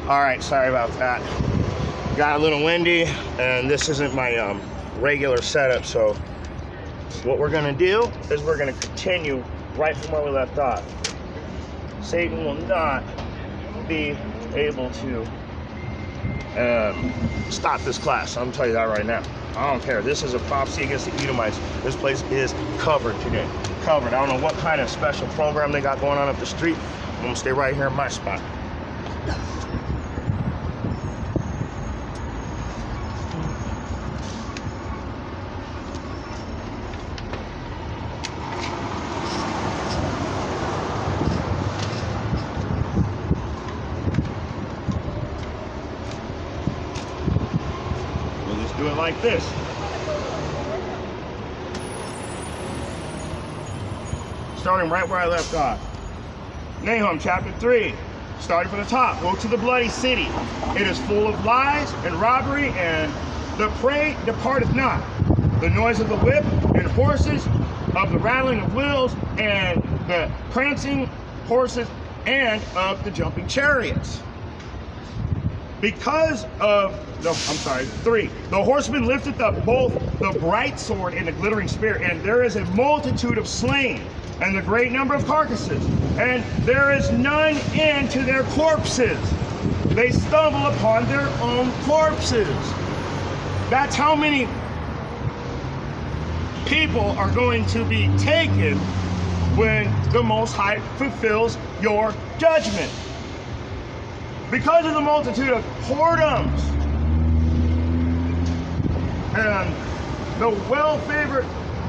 All right, sorry about that. Got a little windy, and this isn't my regular setup, so what we're gonna do is we're gonna continue right from where we left off. Satan will not be able to stop this class. I'm telling you that right now. I don't care. This is a prophecy against the Edomites. This place is covered today. Covered. I don't know what kind of special program they got going on up the street. I'm gonna stay right here in my spot. We'll just do it like this. Starting right where I left off. Nahum chapter 3, starting from the top. Go to the bloody city. It is full of lies and robbery, and the prey departeth not. The noise of the whip and horses, of the rattling of wheels, and the prancing horses, and of the jumping chariots. Because of the, 3. The horseman lifteth up both the bright sword and the glittering spear, and there is a multitude of slain, and the great number of carcasses, and there is none end to their corpses. They stumble upon their own corpses. That's how many people are going to be taken when the Most High fulfills your judgment. Because of the multitude of whoredoms and the well-favored,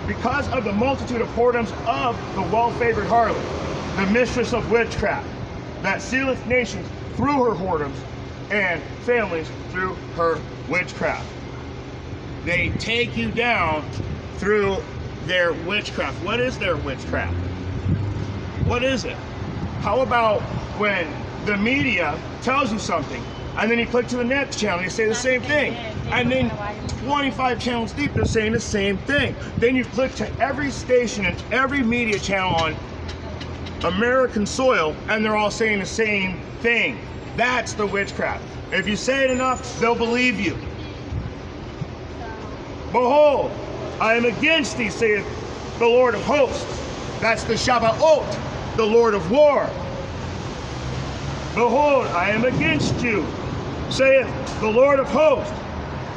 because of the multitude of whoredoms of the well-favored harlot, the mistress of witchcraft, that sealeth nations through her whoredoms and families through her witchcraft. They take you down through their witchcraft. What is their witchcraft? What is it? How about when the media tells you something, and then you click to the next channel and you say the same thing, and then 25 channels deep they're saying the same thing. Then you click to every station and every media channel on American soil, and they're all saying the same thing. That's the witchcraft. If you say it enough, they'll believe you. Behold, I am against thee, saith the Lord of hosts. That's the Shabbaot, the Lord of war. Behold, I am against you, saith the Lord of hosts,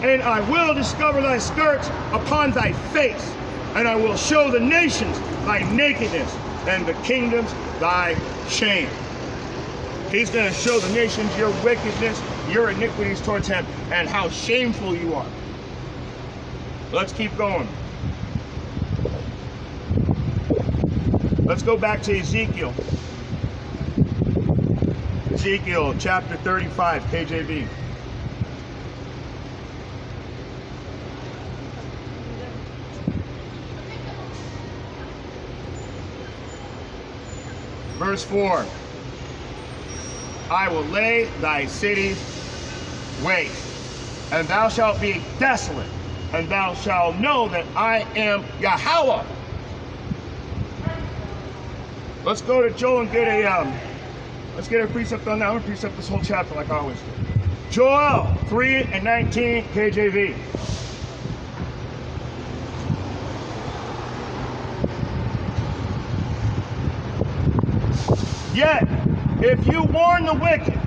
and I will discover thy skirts upon thy face, and I will show the nations thy nakedness, and the kingdoms thy shame. He's going to show the nations your wickedness, your iniquities towards him, and how shameful you are. Let's keep going. Let's go back to Ezekiel. Ezekiel chapter 35, KJV. Verse 4. I will lay thy cities waste, and thou shalt be desolate, and thou shalt know that I am Yahweh. Let's go to Joel and get let's get a precept on that. I'm going to precept this whole chapter like I always do. Joel 3:19 KJV. Yet, if you warn the wicked,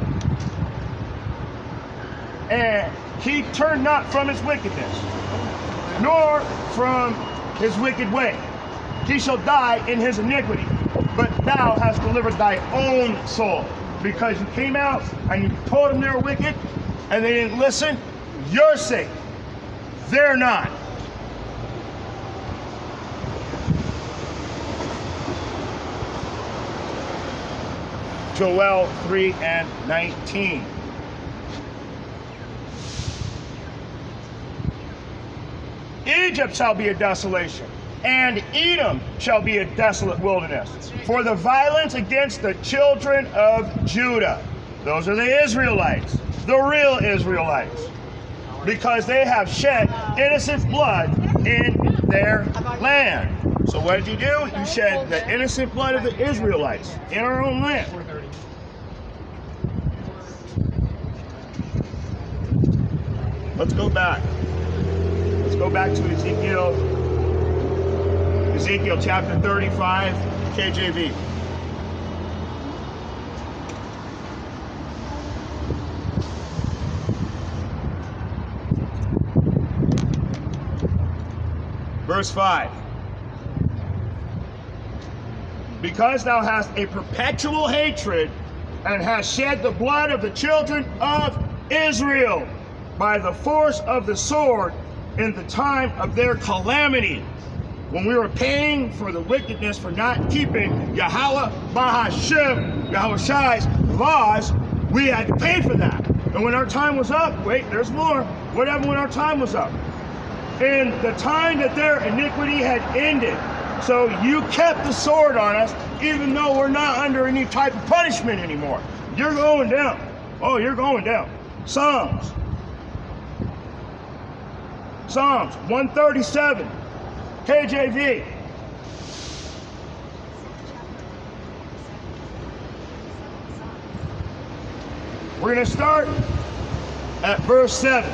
and he turn not from his wickedness, nor from his wicked way, he shall die in his iniquity. But thou hast delivered thy own soul, because you came out and you told them they were wicked, and they didn't listen. You're safe. They're not. Joel 3:19. Egypt shall be a desolation, and Edom shall be a desolate wilderness, for the violence against the children of Judah. Those are the Israelites, the real Israelites, because they have shed innocent blood in their land. So what did you do? You shed the innocent blood of the Israelites in our own land. Let's go back. Let's go back to Ezekiel. Ezekiel chapter 35, KJV. Verse 5. Because thou hast a perpetual hatred and hast shed the blood of the children of Israel by the force of the sword in the time of their calamity, when we were paying for the wickedness for not keeping Yahweh Bahashim, Yahushai's laws, we had to pay for that. And when our time was up, wait, there's more. What happened when our time was up? In the time that their iniquity had ended. So you kept the sword on us, even though we're not under any type of punishment anymore. You're going down. Oh, you're going down. Psalms 137, KJV. We're going to start at verse 7.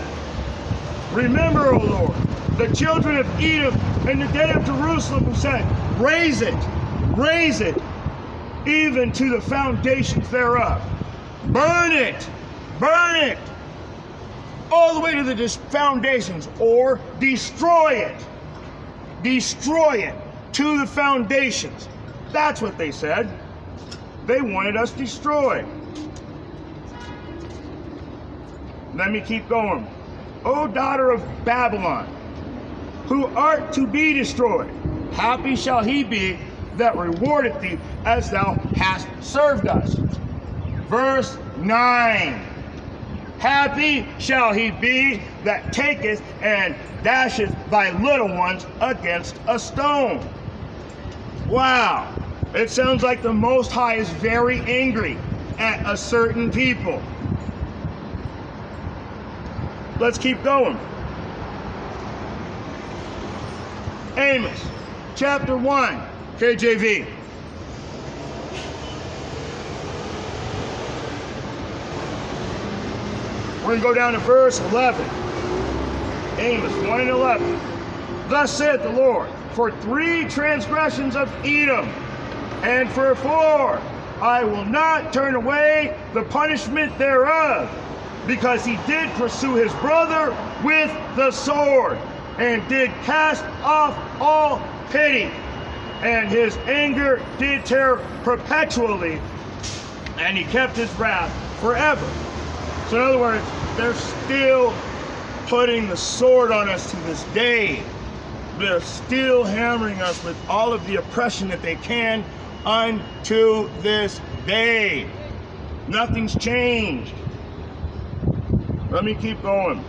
Remember, O Lord, the children of Edom and the day of Jerusalem, who said, raise it, even to the foundations thereof. Burn it, all the way to the foundations, or destroy it to the foundations. That's what they said. They wanted us destroyed. Let me keep going. O daughter of Babylon, who art to be destroyed, happy shall he be that rewardeth thee as thou hast served us. Verse 9. Happy shall he be that taketh and dasheth thy little ones against a stone. Wow. It sounds like the Most High is very angry at a certain people. Let's keep going. Amos chapter 1, KJV. We're going to go down to verse 11. Amos 1 and 11. Thus saith the Lord, for 3 transgressions of Edom, and for 4, I will not turn away the punishment thereof, because he did pursue his brother with the sword, and did cast off all pity, and his anger did tear perpetually, and he kept his wrath forever. So in other words, they're still putting the sword on us to this day. They're still hammering us with all of the oppression that they can unto this day. Nothing's changed. Let me keep going.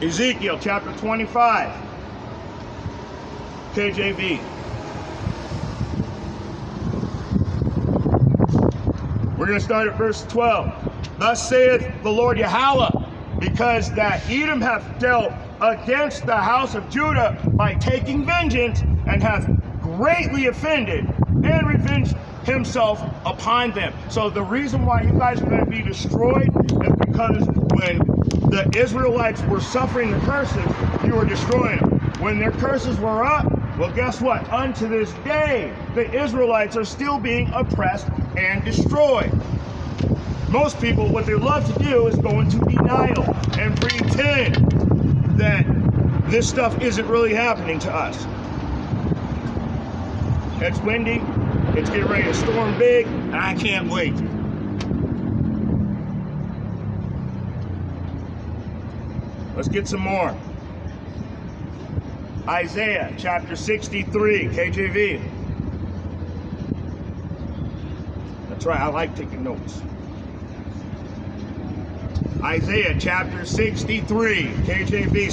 Ezekiel chapter 25, KJV. We're going to start at verse 12. Thus saith the Lord Yahweh, because that Edom hath dealt against the house of Judah by taking vengeance, and hath greatly offended, and revenged himself upon them. So the reason why you guys are going to be destroyed is because when the Israelites were suffering the curses, you were destroying them. When their curses were up, well, guess what? Unto this day, the Israelites are still being oppressed and destroyed. Most people, what they love to do is go into denial and pretend that this stuff isn't really happening to us. It's windy, it's getting ready to storm big, and I can't wait. Let's get some more. Isaiah chapter 63, KJV. That's right, I like taking notes. Isaiah chapter 63, KJV,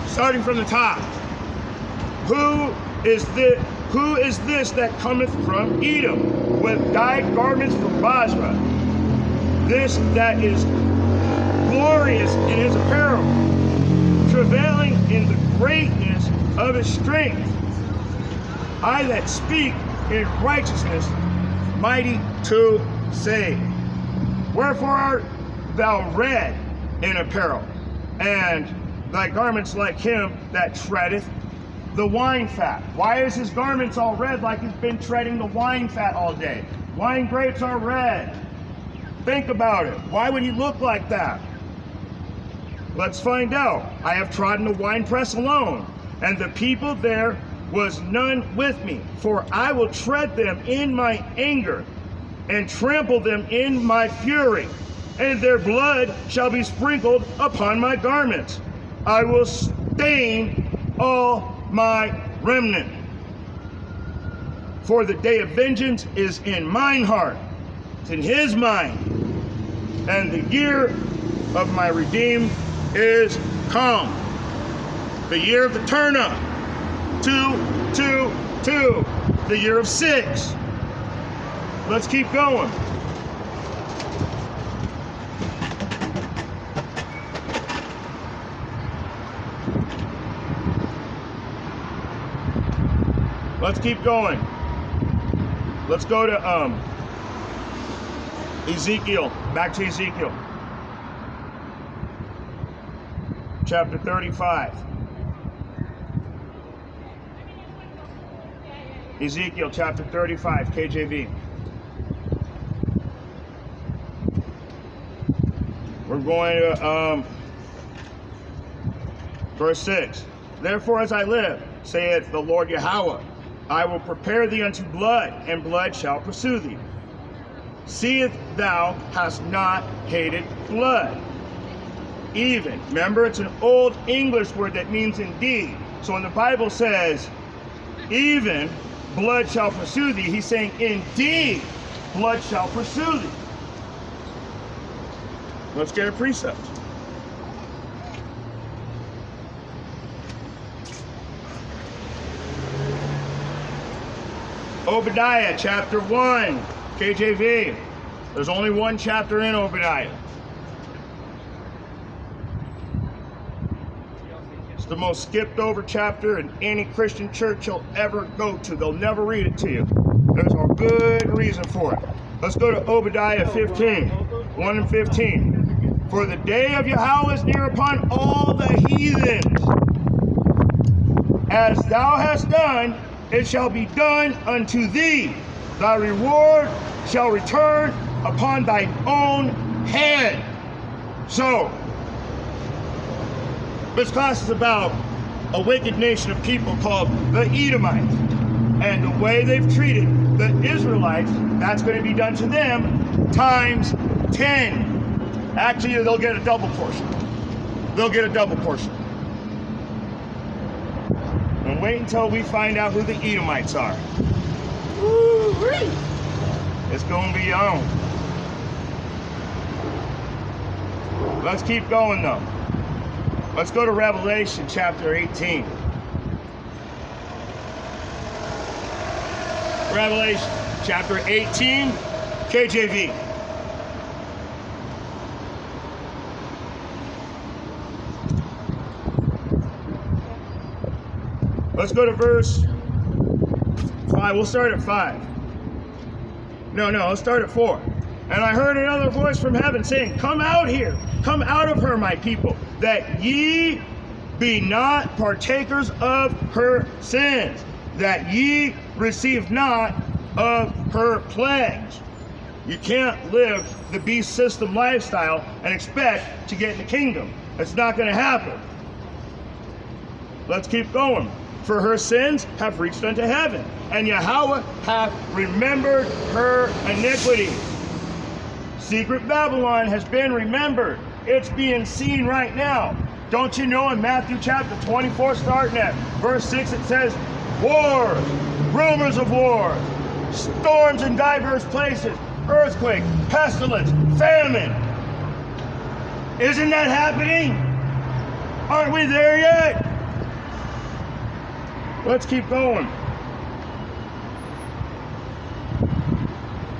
starting from the top. Who is this that cometh from Edom, with dyed garments from Basra, this that is glorious in his apparel, travailing in the greatness of his strength. I that speak in righteousness, mighty to save. Wherefore art thou red in apparel, and thy garments like him that treadeth the wine fat. Why is his garments all red like he's been treading the wine fat all day? Wine grapes are red. Think about it. Why would he look like that? Let's find out. I have trodden the winepress alone, and the people there was none with me. For I will tread them in my anger, and trample them in my fury, and their blood shall be sprinkled upon my garments. I will stain all my remnant. For the day of vengeance is in mine heart, it's in his mind, and the year of my redeemed is come. The year of the turn up, 222, the year of 6. Let's keep going. Let's keep going. Let's go to Ezekiel. Back to Ezekiel. Chapter 35. Ezekiel chapter 35, KJV. We're going to verse 6. Therefore as I live, saith the Lord Yahweh, I will prepare thee unto blood, and blood shall pursue thee. Seest thou hast not hated blood. Even. Remember, it's an old English word that means indeed. So when the Bible says, even blood shall pursue thee, he's saying, indeed, blood shall pursue thee. Let's get a precept. Obadiah chapter 1, KJV. There's only one chapter in Obadiah. It's the most skipped over chapter in any Christian church you'll ever go to. They'll never read it to you. There's a good reason for it. Let's go to Obadiah 15, 1 and 15. For the day of Yahweh is near upon all the heathens. As thou hast done, it shall be done unto thee. Thy reward shall return upon thine own head. So, this class is about a wicked nation of people called the Edomites. And the way they've treated the Israelites, that's going to be done to them times 10. Actually, they'll get a double portion. They'll get a double portion. And wait until we find out who the Edomites are. Woo-wee. It's going to be on. Let's keep going though. Let's go to Revelation chapter 18. Revelation chapter 18, KJV. Let's go to verse 5. We'll start at 5. No, let's start at 4. And I heard another voice from heaven saying, come out here, come out of her, my people, that ye be not partakers of her sins, that ye receive not of her plagues. You can't live the beast system lifestyle and expect to get in the kingdom. It's not going to happen. Let's keep going. For her sins have reached unto heaven, and Yahweh hath remembered her iniquity. Secret Babylon has been remembered. It's being seen right now. Don't you know in Matthew chapter 24, starting at verse 6, it says, wars, rumors of wars, storms in diverse places, earthquake, pestilence, famine. Isn't that happening? Aren't we there yet? Let's keep going.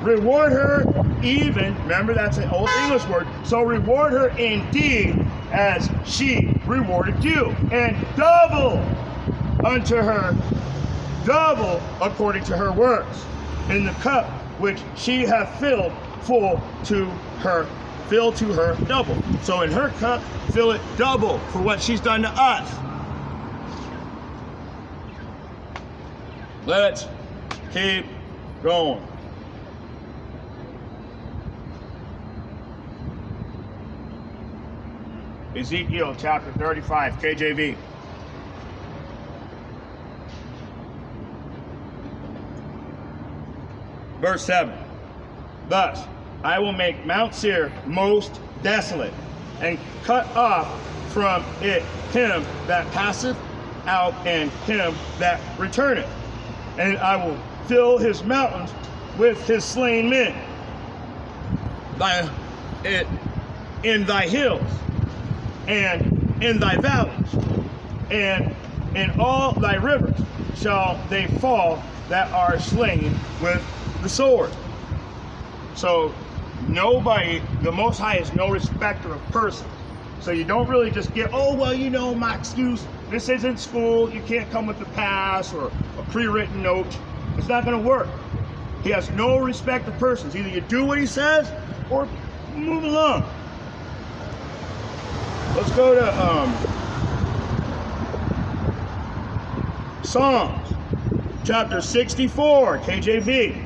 reward her even, remember that's an old English word, so reward her indeed as she rewarded you, and double unto her, double according to her works, in the cup which she hath filled full to her, fill to her double. So in her cup, fill it double for what she's done to us. Let's keep going. Ezekiel chapter 35, KJV. Verse 7. Thus I will make Mount Seir most desolate, and cut off from it him that passeth out, and him that returneth. And I will fill his mountains with his slain men. In thy hills, and in thy valleys, and in all thy rivers shall they fall that are slain with the sword. So nobody, the Most High is no respecter of persons. So you don't really just get, oh, well, you know, my excuse, this isn't school, you can't come with a pass or a pre-written note. It's not going to work. He has no respect of persons. Either you do what he says or move along. Let's go to Psalms chapter 64, KJV.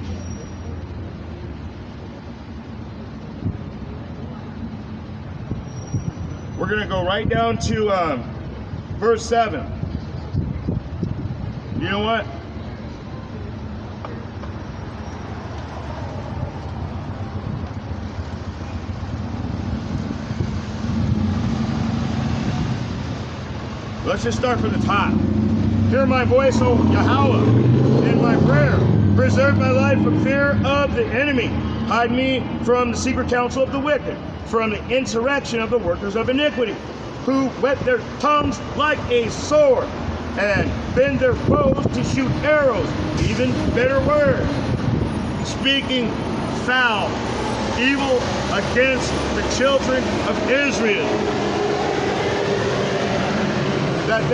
We're going to go right down to verse 7. You know what? Let's just start from the top. Hear my voice, O Yahweh, in my prayer. Preserve my life from fear of the enemy. Hide me from the secret counsel of the wicked, from the insurrection of the workers of iniquity, who whet their tongues like a sword, and bend their bows to shoot arrows, even bitter words, speaking foul, evil against the children of Israel, that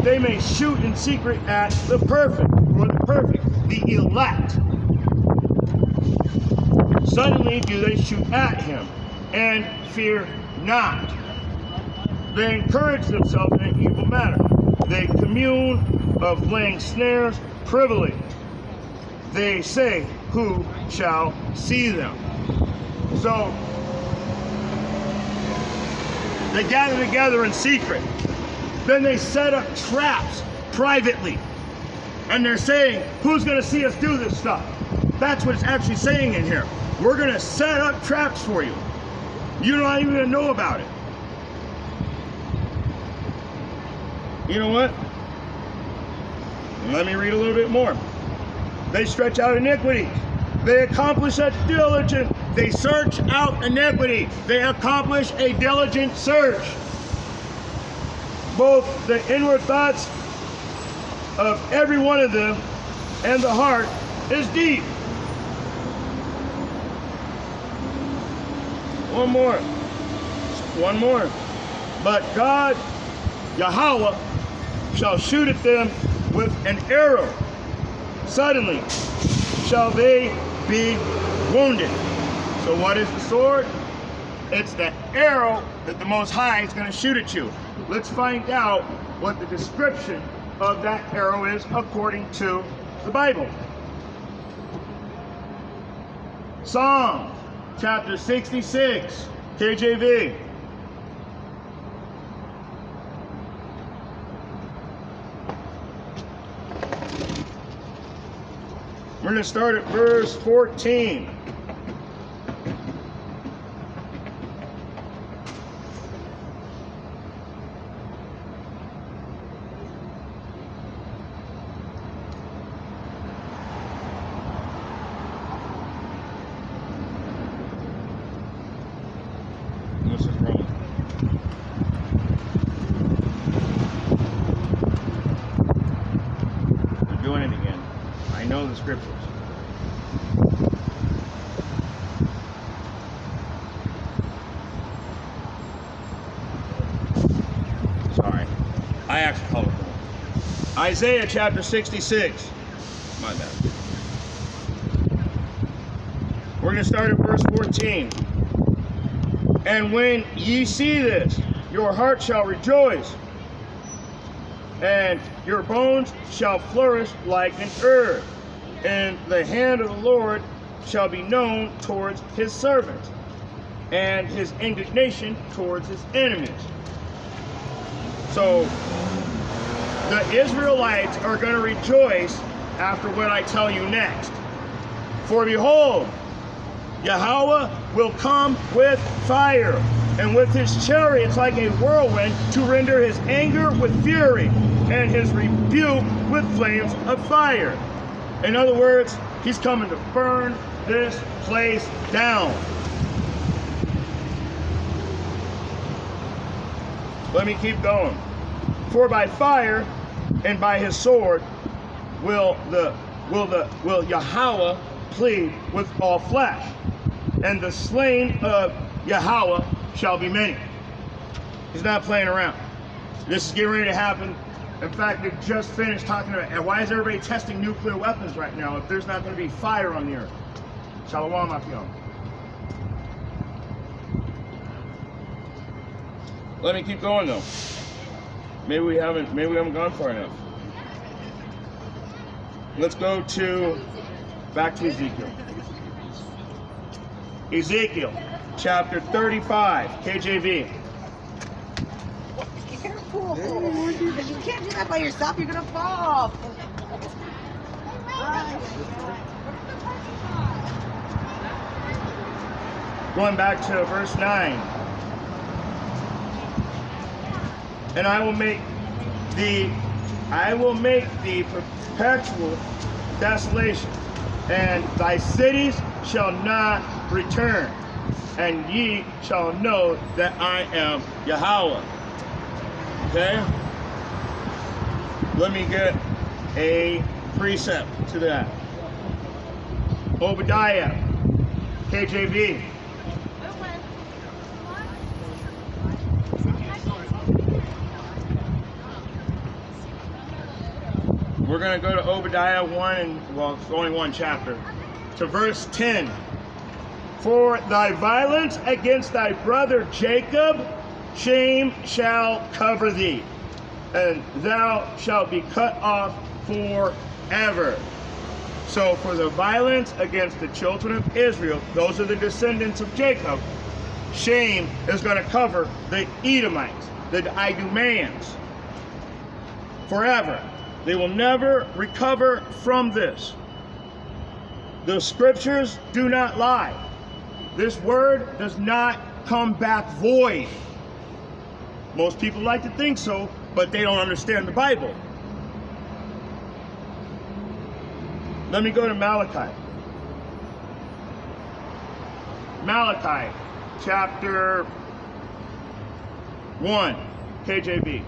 they may shoot in secret at the perfect, the elect. Suddenly do they shoot at him, and fear not. They encourage themselves in an evil manner. They commune of laying snares privily. They say, who shall see them? So they gather together in secret. Then they set up traps privately. And they're saying, who's going to see us do this stuff? That's what it's actually saying in here. We're going to set up traps for you. You're not even going to know about it. You know what? Let me read a little bit more. They stretch out iniquity. They accomplish a diligent. They search out iniquity. They accomplish a diligent search. Both the inward thoughts of every one of them and the heart is deep. One more. But God, Yahweh, shall shoot at them with an arrow. Suddenly shall they be wounded. So what is the sword? It's the arrow that the Most High is going to shoot at you. Let's find out what the description of that arrow is according to the Bible. Psalm chapter 66, KJV. We're going to start at verse 14. This is wrong. We're doing it again. I know the scriptures. I actually call it gold. Isaiah chapter 66. My bad. We're going to start at verse 14. And when ye see this, your heart shall rejoice, and your bones shall flourish like an herb, and the hand of the Lord shall be known towards his servants, and his indignation towards his enemies. So the Israelites are going to rejoice after what I tell you next. For behold, Yahweh will come with fire, and with his chariots like a whirlwind, to render his anger with fury, and his rebuke with flames of fire. In other words, he's coming to burn this place down. Let me keep going. For by fire and by his sword will Yahweh plead with all flesh, and the slain of Yahweh shall be many. He's not playing around. This is getting ready to happen. In fact, they just finished talking about, and why is everybody testing nuclear weapons right now if there's not going to be fire on the earth? Shalom, Afion. Let me keep going though. Maybe we haven't gone far enough. Let's go back to Ezekiel. Ezekiel chapter 35, KJV. Be careful. You can't do that by yourself. You're going to fall. Going back to verse 9. And I will make thee perpetual desolation, and thy cities shall not return, and ye shall know that I am Yahweh. Okay? Let me get a precept to that. Obadiah, KJV. We're going to go to Obadiah 1, and well, it's only one chapter, to verse 10. For thy violence against thy brother Jacob, shame shall cover thee, and thou shalt be cut off forever. So for the violence against the children of Israel, those are the descendants of Jacob, shame is going to cover the Edomites, the Idumeans, forever. They will never recover from this. The scriptures do not lie. This word does not come back void. Most people like to think so, but they don't understand the Bible. Let me go to Malachi. Malachi chapter 1, KJV.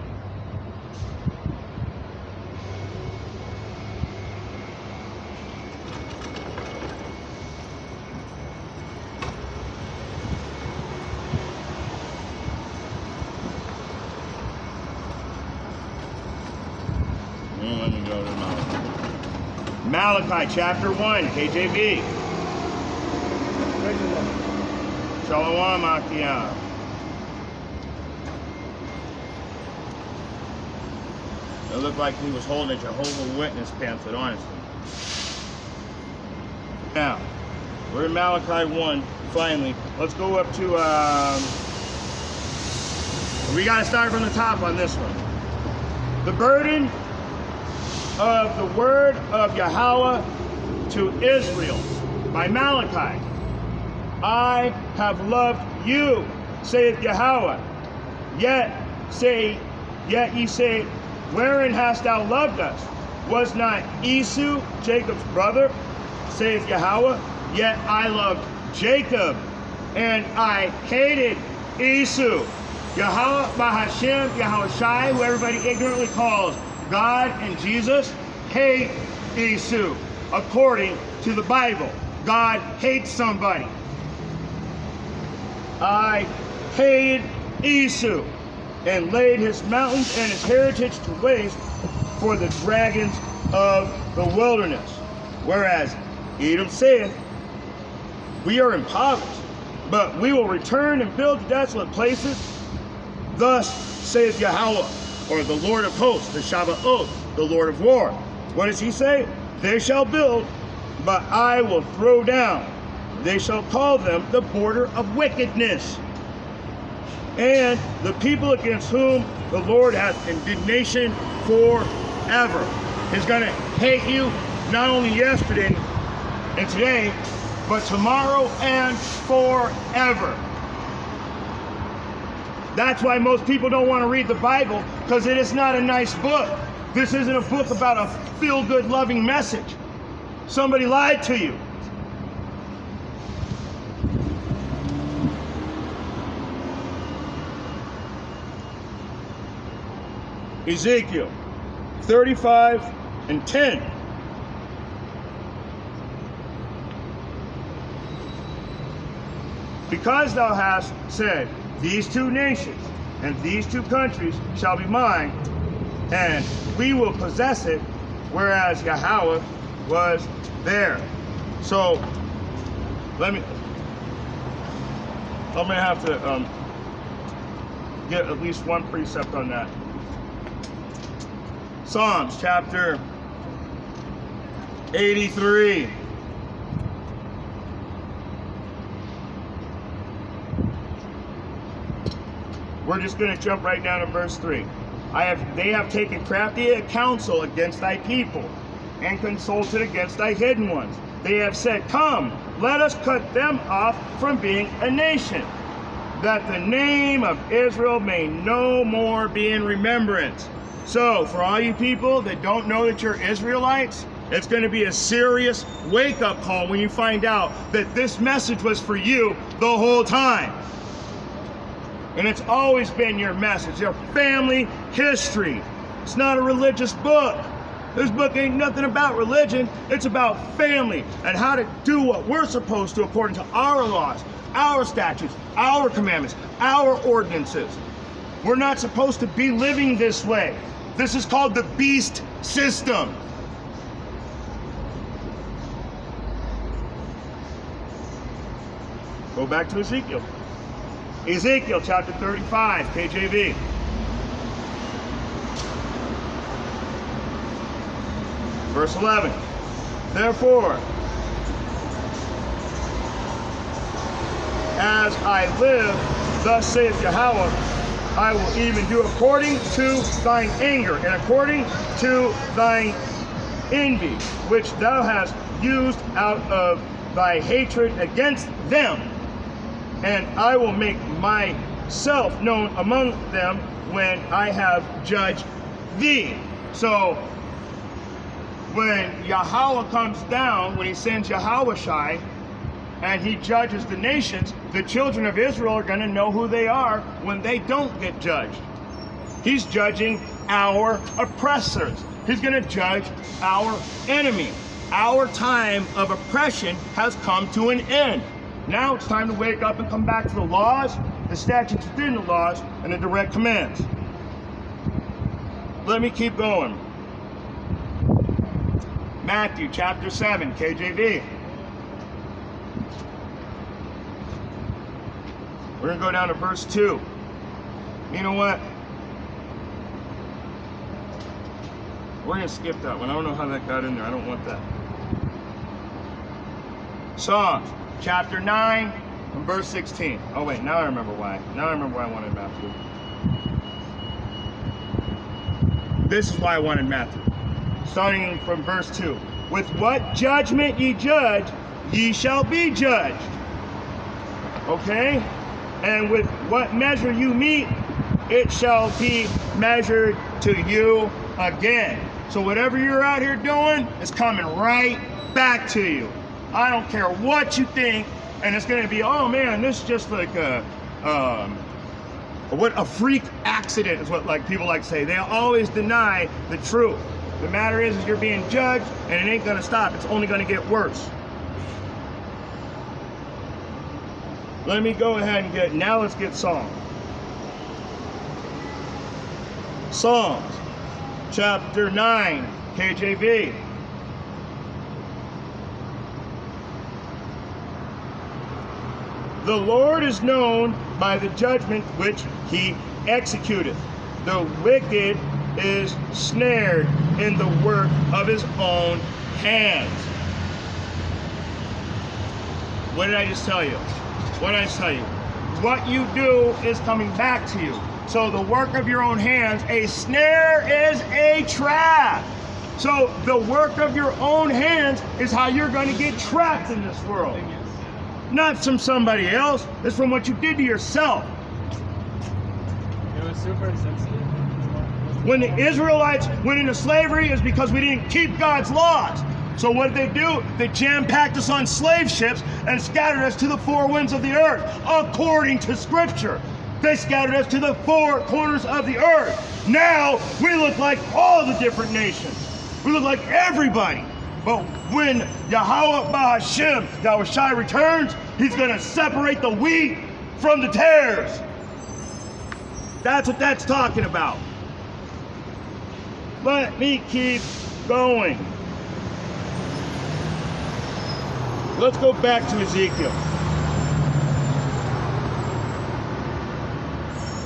Let me go to Malachi. Malachi chapter 1, KJV. Shalom, Akia. It looked like he was holding a Jehovah's Witness pamphlet, honestly. Now, we're in Malachi 1, finally. Let's go up to, we got to start from the top on this one. The burden of the word of Yahweh to Israel by Malachi. I have loved you, saith Yahweh. Yet ye say, wherein hast thou loved us? Was not Esau Jacob's brother, saith Yahweh? Yet I loved Jacob, and I hated Esau. Yahweh Bahashem, Yahweh Shai, who everybody ignorantly calls God and Jesus, hate Esau. According to the Bible, God hates somebody. I hated Esau. and laid his mountains and his heritage to waste for the dragons of the wilderness. Whereas Edom saith, we are impoverished, but we will return and build desolate places. Thus saith Yahweh, or the Lord of hosts, the Shabbaoth, the Lord of war. What does he say? They shall build, but I will throw down. They shall call them the border of wickedness. And the people against whom the Lord hath indignation forever. He's going to hate you not only yesterday and today, but tomorrow and forever. That's why most people don't want to read the Bible, because it is not a nice book. This isn't a book about a feel-good, loving message. Somebody lied to you. Ezekiel 35:10. Because thou hast said, these two nations and these two countries shall be mine, and we will possess it, whereas Yahweh was there. So I'm gonna have to get at least one precept on that. Psalms chapter 83. We're just going to jump right down to verse 3. They have taken crafty counsel against thy people, and consulted against thy hidden ones. They have said, come, let us cut them off from being a nation, that the name of Israel may no more be in remembrance. So, for all you people that don't know that you're Israelites, it's going to be a serious wake-up call when you find out that this message was for you the whole time. And it's always been your message, your family history. It's not a religious book. This book ain't nothing about religion. It's about family and how to do what we're supposed to according to our laws, our statutes, our commandments, our ordinances. We're not supposed to be living this way. This is called the beast system. Go back to Ezekiel. Ezekiel chapter 35, KJV. Verse 11. Therefore, as I live, thus saith Yahweh, I will even do according to thine anger and according to thine envy, which thou hast used out of thy hatred against them. And I will make myself known among them when I have judged thee. So, when Yahweh comes down, when he sends Yahushai, and he judges the nations, the children of Israel are going to know who they are when they don't get judged. He's judging our oppressors. He's going to judge our enemy. Our time of oppression has come to an end. Now it's time to wake up and come back to the laws, the statutes within the laws, and the direct commands. Let me keep going. Matthew chapter 7, KJV. We're going to go down to verse 2. You know what? We're going to skip that one. I don't know how that got in there. I don't want that. Psalms chapter 9 and verse 16. Oh wait, now I remember why. Now I remember why I wanted Matthew. This is why I wanted Matthew. Starting from verse 2. With what judgment ye judge, ye shall be judged. Okay? And with what measure you meet, it shall be measured to you again. So whatever you're out here doing is coming right back to you. I don't care what you think, and it's going to be, oh man, this is just like a freak accident is what like people like to say. They always deny the truth. The matter is you're being judged, and it ain't going to stop. It's only going to get worse. Let me go ahead and now let's get Psalm. Psalms chapter 9, KJV. The Lord is known by the judgment which he executeth. The wicked is snared in the work of his own hands. What did I just tell you? What did I just tell you? What you do is coming back to you. So the work of your own hands, a snare is a trap. So the work of your own hands is how you're going to get trapped in this world. Not from somebody else, it's from what you did to yourself. It was super insensitive. When the Israelites went into slavery, is because we didn't keep God's laws. So what did they do? They jam-packed us on slave ships and scattered us to the four winds of the earth, according to Scripture. They scattered us to the four corners of the earth. Now, we look like all the different nations. We look like everybody. But when Yahweh Ba'Hashem, Yahushai returns, he's going to separate the wheat from the tares. That's what that's talking about. Let me keep going. Let's go back to Ezekiel.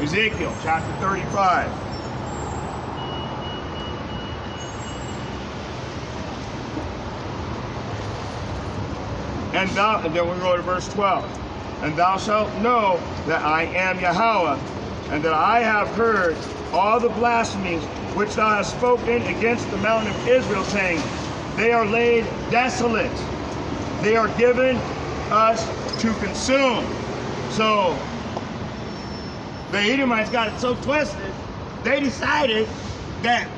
Ezekiel chapter 35. And then we go to verse 12. And thou shalt know that I am Yahweh, and that I have heard all the blasphemies which thou hast spoken against the mountain of Israel, saying, they are laid desolate. They are given us to consume. So the Edomites got it so twisted, they decided that